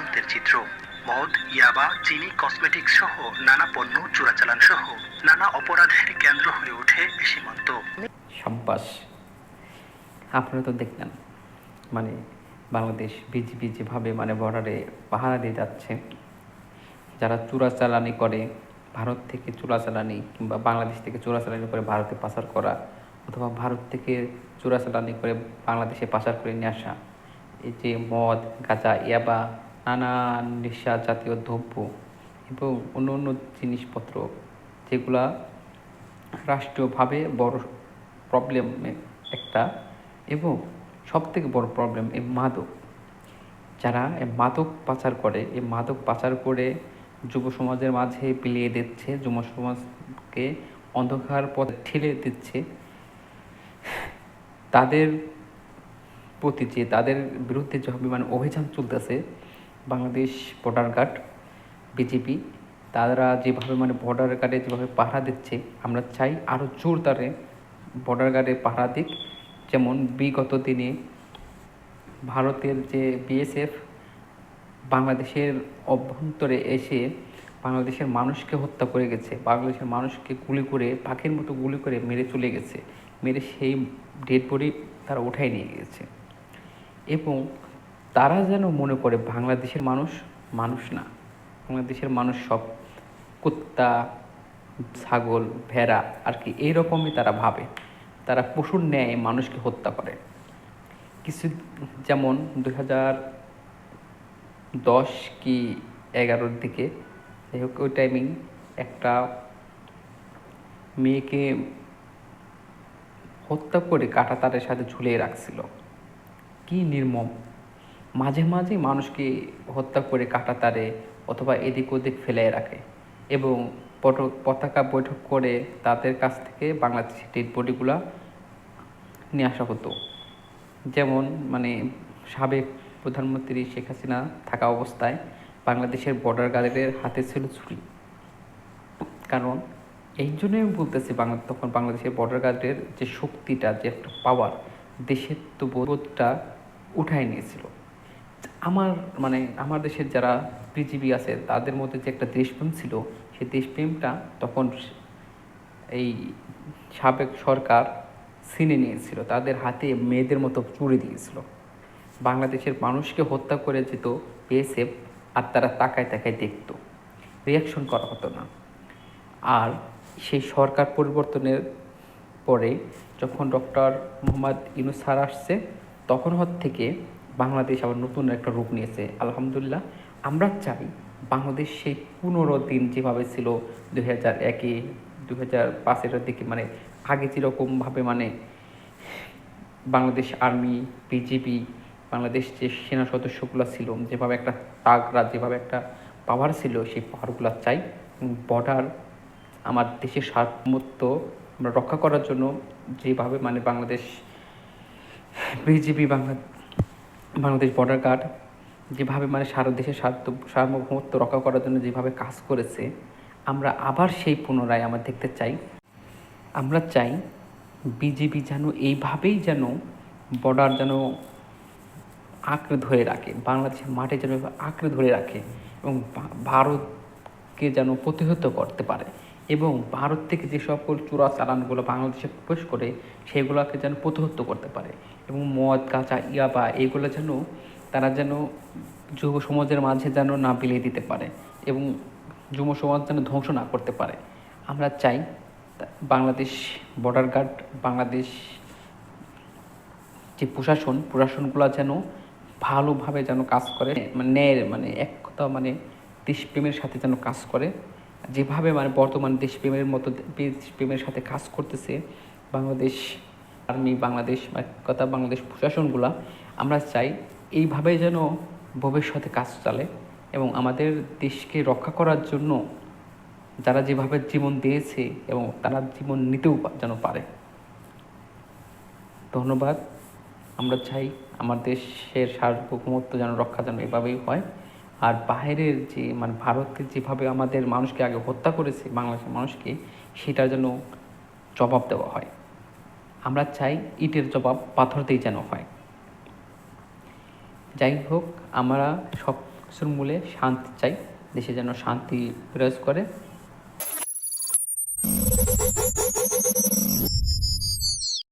সীমান্তের চিত্র। মদ, ইয়াবা, চিনি, কসমেটিক্স সহ নানা পণ্য চোরাচালান সহ নানা অপরাধের কেন্দ্র হয়ে ওঠে এই সীমান্ত। সাব্বাস, আপনারা তো দেখলেন মানে বাংলাদেশ বিজিবি যেভাবে মানে বর্ডারে পাহারা দিয়ে যাচ্ছে। যারা চোরাচালানি করে ভারত থেকে চোরাচালানি কিংবা বাংলাদেশ থেকে চোরাচালানি করে ভারতে পাচার করা, অথবা ভারত থেকে চোরাচালানি করে বাংলাদেশে পাচার করে নিয়ে আসা, এই যে মদ, গাঁজা, ইয়াবা, নানান নেশা জাতীয় দ্রব্য এবং অন্য অন্য জিনিসপত্র, যেগুলা রাষ্ট্রীয়ভাবে বড় প্রবলেমের একটা, এবং সবথেকে বড় প্রবলেম এই মাদক। যারা মাদক পাচার করে, এই মাদক পাচার করে যুব সমাজের মাঝে বিলিয়ে দিচ্ছে, যুব সমাজকে অন্ধকার পথে ঠেলে দিচ্ছে, তাদের প্রতি যে তাদের বিরুদ্ধে যেভাবে মানে অভিযান চলতেছে, বাংলাদেশ বর্ডার গার্ড, বিজিবি, তারা যেভাবে মানে বর্ডার গার্ডে যেভাবে পাহারা দিচ্ছে, আমরা চাই আরও জোরদারে বর্ডার গার্ডে পাহারা দিক। যেমন বিগত দিনে ভারতের যে বিএসএফ বাংলাদেশের অভ্যন্তরে এসে বাংলাদেশের মানুষকে হত্যা করে গেছে, বাংলাদেশের মানুষকে গুলি করে, পাখির মতো গুলি করে মেরে চলে গেছে, মেরে সেই ডেড বডি তারা উঠাই নিয়ে গেছে। এবং তারা যেন মনে করে বাংলাদেশের মানুষ মানুষ না, বাংলাদেশের মানুষ সব কুত্তা, ছাগল, ভেড়া আর কি, এইরকমই তারা ভাবে। তারা পশুর ন্যায় মানুষকে হত্যা করে। কিছু যেমন 2010 কি 11-র দিকে, যাই হোক, ওই টাইমিং একটা মেয়েকে হত্যা করে কাঁটাতারের সাথে ঝুলিয়ে রাখছিল। কি নির্মম! মাঝে মাঝে মানুষকে হত্যা করে কাঁটাতারে অথবা এদিক ওদিক ফেলে রাখে, এবং পতাকা বৈঠক করে তাদের কাছ থেকে বাংলাদেশের ডেড বডিগুলা নিয়ে আসা হতো। যেমন মানে সাবেক প্রধানমন্ত্রী শেখ হাসিনা থাকা অবস্থায় বাংলাদেশের বর্ডার গার্ডের হাতে ছিল ছুরি। কারণ এই জন্যই আমি বলতেছি, তখন বাংলাদেশের বর্ডার গার্ডের যে শক্তিটা, যে একটা পাওয়ার, দেশের তো বোধটা উঠায় নিয়েছিল। আমার দেশের যারা বিজিবি আছে তাদের মধ্যে যে একটা দেশপ্রেম ছিল, সেই দেশপ্রেমটা তখন এই সাবেক সরকার ছিনে নিয়েছিল, তাদের হাতে মেয়েদের মতো চুরি দিয়েছিল। বাংলাদেশের মানুষকে হত্যা করে যেত বিএসএফ, আর তারা তাকায় তাকায় দেখত, রিয়াকশন করা হতো না। আর সেই সরকার পরিবর্তনের পরে যখন ডক্টর মোহাম্মদ ইউনূস স্যার আসছে, তখন থেকে বাংলাদেশ আবার নতুন একটা রূপ নিয়েছে। আলহামদুলিল্লাহ, আমরা চাই বাংলাদেশ সেই 15 দিন যেভাবে ছিল 2001-এ, 2005-এর দিকে, মানে আগে যেরকমভাবে মানে বাংলাদেশ আর্মি, বিজিবি, বাংলাদেশ যে সেনা সদস্যগুলো ছিল, যেভাবে একটা তাগড়া, যেভাবে একটা পাওয়ার ছিল, সেই পাওয়ারগুলো চাই। বর্ডার, আমার দেশের সার্বভৌমত্ব আমরা রক্ষা করার জন্য যেভাবে মানে Bangladesh BGB, Bangladesh border guard যেভাবে মানে সারা দেশের সার্বভৌমত্ব রক্ষা করার জন্য যেভাবে কাজ করেছে, আমরা আবার সেই পুনরায় আমরা দেখতে চাই। আমরা চাই বিজিবি যেন এইভাবেই যেন বর্ডার যেন আঁকড়ে ধরে রাখে, বাংলাদেশের মাঠে যেন আঁকড়ে ধরে রাখে, এবং ভারতকে যেন প্রতিহত করতে পারে, এবং ভারত থেকে যে সকল চোরাচালানগুলো বাংলাদেশে প্রবেশ করে সেগুলোকে যেন প্রতিহত করতে পারে, এবং মদ, গাঁজা, ইয়াবা এইগুলো যেন তারা যেন যুব সমাজের মাঝে যেন না বিলিয়ে দিতে পারে, এবং যুব সমাজ যেন ধ্বংস না করতে পারে। আমরা চাই বাংলাদেশ বর্ডার গার্ড, বাংলাদেশ যে প্রশাসনগুলো যেন ভালোভাবে যেন কাজ করে, মানে এক কথা মানে দেশপ্রেমের সাথে যেন কাজ করে, যেভাবে মানে বর্তমান দেশপ্রেমের মতো দেশপ্রেমের সাথে কাজ করতেছে বাংলাদেশ আর্মি, বাংলাদেশ কথা বাংলাদেশ প্রশাসনগুলো। আমরা চাই এইভাবে যেন ভবিষ্যতে কাজ চলে, এবং আমাদের দেশকে রক্ষা করার জন্য যারা যেভাবে জীবন দিয়েছে এবং তারা জীবন নিতেও যেন পারে। ধন্যবাদ। আমরা চাই আমার দেশের সার্বভৌমত্ব যেন রক্ষা যেন এভাবেই হয়। আর বাইরের যে মানে ভারতকে যেভাবে আমাদের মানুষকে আগে হত্যা করেছে, বাংলাদেশের মানুষকে, সেটার যেন জবাব দেওয়া হয়। আমরা চাই ইটের জবাব পাথর দিয়ে যেন হয়। যাই হোক, আমরা কিছুর মূলে শান্তি চাই, দেশে যেন শান্তি বিরাজ করে।